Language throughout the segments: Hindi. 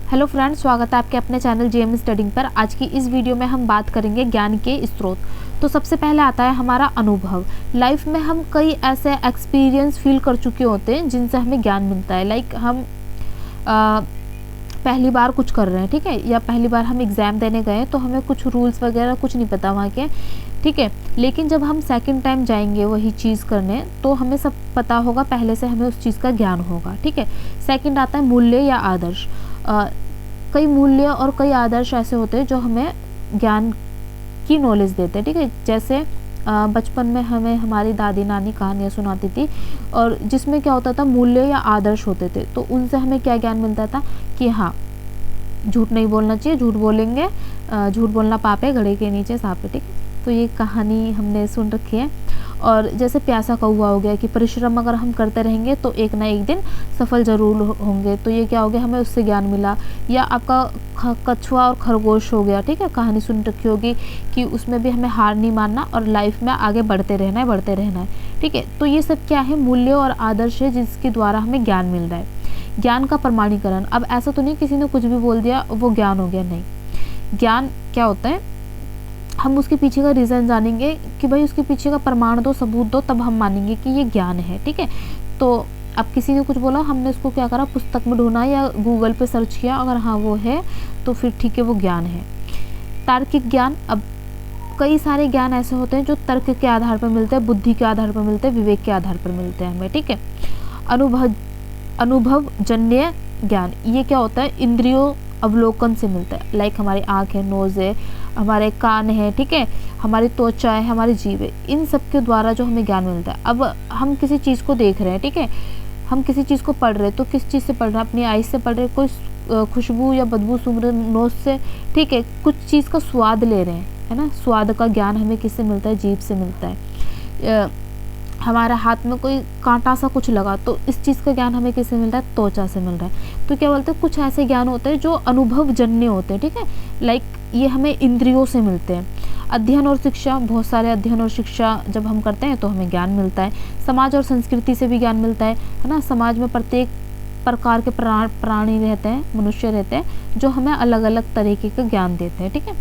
हेलो फ्रेंड्स, स्वागत है आपके अपने चैनल जेएम स्टडिंग पर। आज की इस वीडियो में हम बात करेंगे ज्ञान के स्रोत। तो सबसे पहले आता है हमारा अनुभव। लाइफ में हम कई ऐसे एक्सपीरियंस फील कर चुके होते हैं जिनसे हमें ज्ञान मिलता है। लाइक हम पहली बार कुछ कर रहे हैं, ठीक है, या पहली बार हम एग्ज़ाम देने गए तो हमें कुछ रूल्स वगैरह कुछ नहीं पता वहाँ के, ठीक है। लेकिन जब हम सेकंड टाइम जाएंगे वही चीज़ करने तो हमें सब पता होगा, पहले से हमें उस चीज़ का ज्ञान होगा, ठीक है। सेकंड आता है मूल्य या आदर्श। कई मूल्य और कई आदर्श ऐसे होते हैं जो हमें ज्ञान की नॉलेज देते हैं, ठीक है। जैसे बचपन में हमें हमारी दादी नानी कहानियाँ सुनाती थी और जिसमें क्या होता था, मूल्य या आदर्श होते थे। तो उनसे हमें क्या ज्ञान मिलता था कि हाँ, झूठ नहीं बोलना चाहिए, झूठ बोलेंगे झूठ बोलना पाप है, घड़े के नीचे सांप है, ठीक है। तो ये कहानी हमने सुन रखी है। और जैसे प्यासा कौवा हो गया कि परिश्रम अगर हम करते रहेंगे तो एक ना एक दिन सफल जरूर होंगे। तो ये क्या हो गया, हमें उससे ज्ञान मिला। या आपका कछुआ और खरगोश हो गया, ठीक है, कहानी सुन रखी होगी कि उसमें भी हमें हार नहीं मानना और लाइफ में आगे बढ़ते रहना है, बढ़ते रहना है, ठीक है। तो ये सब क्या है, मूल्य और आदर्श है जिसके द्वारा हमें ज्ञान मिल रहा है। ज्ञान का प्रमाणीकरण। अब ऐसा तो नहीं किसी ने कुछ भी बोल दिया वो ज्ञान हो गया, नहीं। ज्ञान क्या होता है, हम उसके पीछे का रीज़न जानेंगे कि भाई उसके पीछे का प्रमाण दो, सबूत दो, तब हम मानेंगे कि ये ज्ञान है, ठीक है। तो अब किसी ने कुछ बोला, हमने उसको क्या करा, पुस्तक में ढूंढा या गूगल पे सर्च किया, अगर हाँ वो है तो फिर ठीक है, वो ज्ञान है। तार्किक ज्ञान। अब कई सारे ज्ञान ऐसे होते हैं जो तर्क के आधार पर मिलते हैं, बुद्धि के आधार पर मिलते हैं, विवेक के आधार पर मिलते हैं हमें, ठीक है। अनुभवजन्य ज्ञान। ये क्या होता है, इंद्रियों अवलोकन से मिलता है। लाइक हमारी आँख है, नोज़ है, हमारे कान है, ठीक है, हमारी त्वचा है, हमारी जीभ है, इन सब के द्वारा जो हमें ज्ञान मिलता है। अब हम किसी चीज़ को देख रहे हैं, ठीक है, हम किसी चीज़ को पढ़ रहे हैं, तो किस चीज़ से पढ़ रहे हैं, अपनी आइज़ से पढ़ रहे हैं, कोई खुशबू या बदबू सूंघ रहे हैं नोज़ से, ठीक है, कुछ चीज़ का स्वाद ले रहे हैं, है ना। स्वाद का ज्ञान हमें किससे मिलता है, जीभ से मिलता है। हमारे हाथ में कोई कांटा सा कुछ लगा तो इस चीज़ का ज्ञान हमें किससे मिल रहा है, त्वचा से मिल रहा है। तो क्या बोलते हैं, कुछ ऐसे ज्ञान होते हैं जो अनुभवजन्य होते हैं, ठीक है। लाइक ये हमें इंद्रियों से मिलते हैं। अध्ययन और शिक्षा। बहुत सारे अध्ययन और शिक्षा जब हम करते हैं तो हमें ज्ञान मिलता है। समाज और संस्कृति से भी ज्ञान मिलता है ना। समाज में प्रत्येक प्रकार के प्राणी रहते हैं, मनुष्य रहते हैं जो हमें अलग अलग तरीके का ज्ञान देते हैं, ठीक है।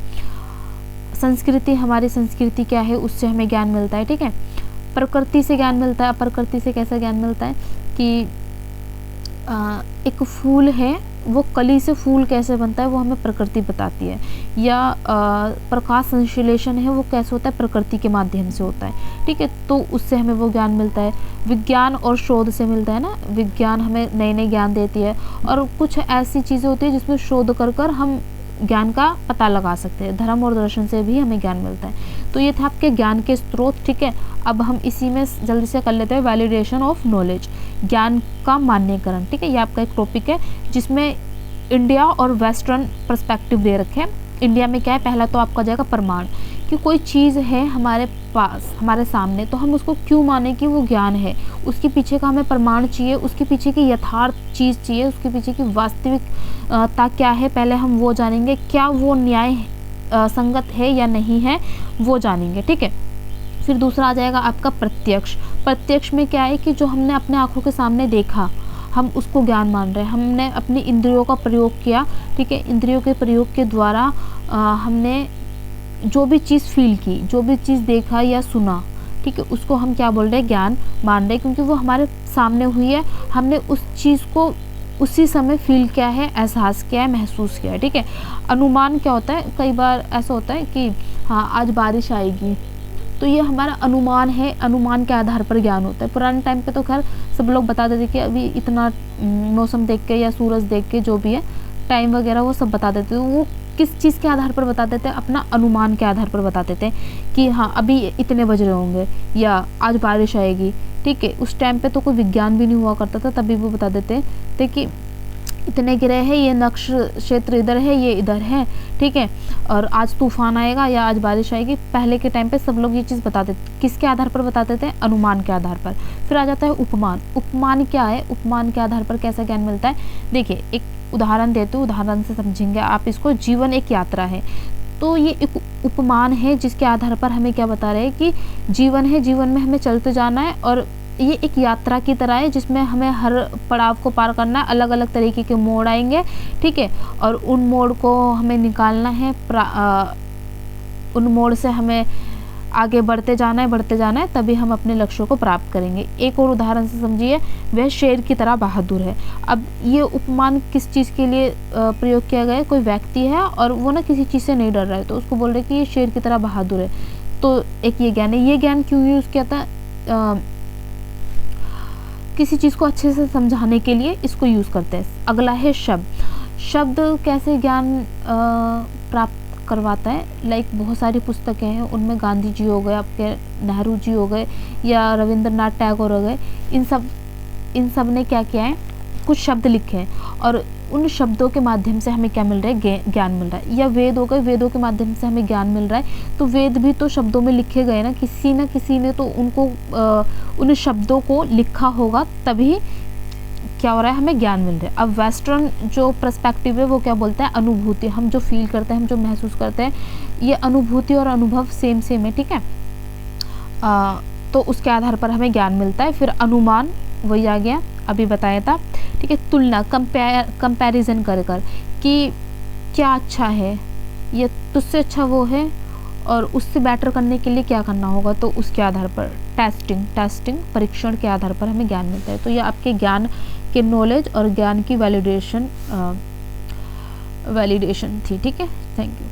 संस्कृति, हमारी संस्कृति क्या है उससे हमें ज्ञान मिलता है, ठीक है। प्रकृति से ज्ञान मिलता है। प्रकृति से कैसा ज्ञान मिलता है कि एक फूल है, वो कली से फूल कैसे बनता है वो हमें प्रकृति बताती है। या प्रकाश संश्लेषण है वो कैसे होता है, प्रकृति के माध्यम से होता है, ठीक है। तो उससे हमें वो ज्ञान मिलता है। विज्ञान और शोध से मिलता है ना। विज्ञान हमें नए नए ज्ञान देती है और कुछ ऐसी चीज़ें होती है जिसमें शोध कर कर हम ज्ञान का पता लगा सकते हैं। धर्म और दर्शन से भी हमें ज्ञान मिलता है। तो ये था आपके ज्ञान के स्रोत, ठीक है। अब हम इसी में जल्दी से कर लेते हैं वैलिडेशन ऑफ नॉलेज, ज्ञान का मान्यकरण, ठीक है। ये आपका एक टॉपिक है जिसमें इंडिया और वेस्टर्न पर्सपेक्टिव दे रखे हैं। इंडिया में क्या है, पहला तो आपका जाएगा प्रमाण, कि कोई चीज़ है हमारे पास, हमारे सामने, तो हम उसको क्यों माने कि वो ज्ञान है, उसके पीछे का हमें प्रमाण चाहिए, उसके पीछे की यथार्थ चीज़ चाहिए, उसके पीछे की वास्तविकता क्या है, पहले हम वो जानेंगे। क्या वो न्याय संगत है या नहीं है, वो जानेंगे, ठीक है। फिर दूसरा आ जाएगा आपका प्रत्यक्ष। प्रत्यक्ष में क्या है कि जो हमने अपने आँखों के सामने देखा, हम उसको ज्ञान मान रहे हैं। हमने अपनी इंद्रियों का प्रयोग किया, ठीक है, इंद्रियों के प्रयोग के द्वारा हमने जो भी चीज़ फील की, जो भी चीज़ देखा या सुना, ठीक है, उसको हम क्या बोल रहे हैं, ज्ञान मान रहे हैं, क्योंकि वो हमारे सामने हुई है, हमने उस चीज़ को उसी समय फील किया है, एहसास किया है, महसूस किया है, ठीक है। अनुमान क्या होता है, कई बार ऐसा होता है कि हाँ आज बारिश आएगी, तो ये हमारा अनुमान है, अनुमान के आधार पर ज्ञान होता है। पुराने टाइम पे तो खैर सब लोग बता देते कि अभी इतना मौसम देख के या सूरज देख के जो भी है टाइम वगैरह वो सब बता देते, तो वो किस चीज़ के आधार पर बता देते हैं, अपना अनुमान के आधार पर बता देते हैं कि हाँ अभी इतने बज रहे होंगे या आज बारिश आएगी, ठीक है। उस टाइम पे तो कोई विज्ञान भी नहीं हुआ करता था, तभी वो बता देते थे कि इतने ग्रह है, ये नक्षत्र क्षेत्र इधर है, ये इधर है, ठीक है, और आज तूफान आएगा या आज बारिश आएगी। पहले के टाइम पे सब लोग ये चीज़ बताते थे, किसके आधार पर बताते थे, अनुमान के आधार पर। फिर आ जाता है उपमान। उपमान क्या है, उपमान के आधार पर कैसा ज्ञान मिलता है। देखिए एक उदाहरण देते, उदाहरण से समझेंगे आप इसको। जीवन एक यात्रा है, तो ये एक उपमान है जिसके आधार पर हमें क्या बता रहे हैं कि जीवन है, जीवन में हमें चलते जाना है और ये एक यात्रा की तरह है जिसमें हमें हर पड़ाव को पार करना है, अलग अलग तरीके के मोड़ आएंगे, ठीक है, और उन मोड़ को हमें निकालना है, उन मोड़ से हमें आगे बढ़ते जाना है, तभी हम अपने लक्ष्यों को प्राप्त करेंगे। एक और उदाहरण से समझिए, वह शेर की तरह बहादुर है। अब ये उपमान किस चीज़ के लिए प्रयोग किया गया है? कोई व्यक्ति है और वो ना किसी चीज़ से नहीं डर रहा है, तो उसको बोल रहे कि ये शेर की तरह बहादुर है। तो एक ये ज्ञान है। ये ज्ञान क्यों यूज़ किया था? किसी चीज़ को अच्छे से समझाने के लिए इसको यूज़ करते हैं। अगला है शब्द। शब्द कैसे ज्ञान प्राप्त करवाता है? लाइक बहुत सारी पुस्तकें हैं, उनमें गांधी जी हो गए, आपके नेहरू जी हो गए, या रविंद्रनाथ टैगोर हो गए, इन सब ने क्या किया है? कुछ शब्द लिखे हैं, और उन शब्दों के माध्यम से हमें क्या मिल रहा है? ज्ञान मिल रहा है। या वेद हो गए, वेदों के माध्यम से हमें ज्ञान मिल रहा है। तो वेद भी तो शब्दों में लिखे गए ना किसी ने तो उनको उन शब्दों को लिखा होगा, तभी क्या हो रहा है? हमें ज्ञान मिल रहा है। अब वेस्टर्न जो पर्सपेक्टिव है वो क्या बोलता है? अनुभूति। हम जो फील करते हैं, हम जो महसूस करते हैं, ये अनुभूति और अनुभव सेम है, ठीक है। तो उसके आधार पर हमें ज्ञान मिलता है। फिर अनुमान, वही आ गया, अभी बताया था, ठीक है। तुलना, कंपैरिजन कर कि क्या अच्छा है, ये तुझसे अच्छा वो है, और उससे बेटर करने के लिए क्या करना होगा, तो उसके आधार पर टेस्टिंग परीक्षण के आधार पर हमें ज्ञान मिलता है। तो ये आपके ज्ञान के नॉलेज और ज्ञान की वैलिडेशन थी, ठीक है। Thank you.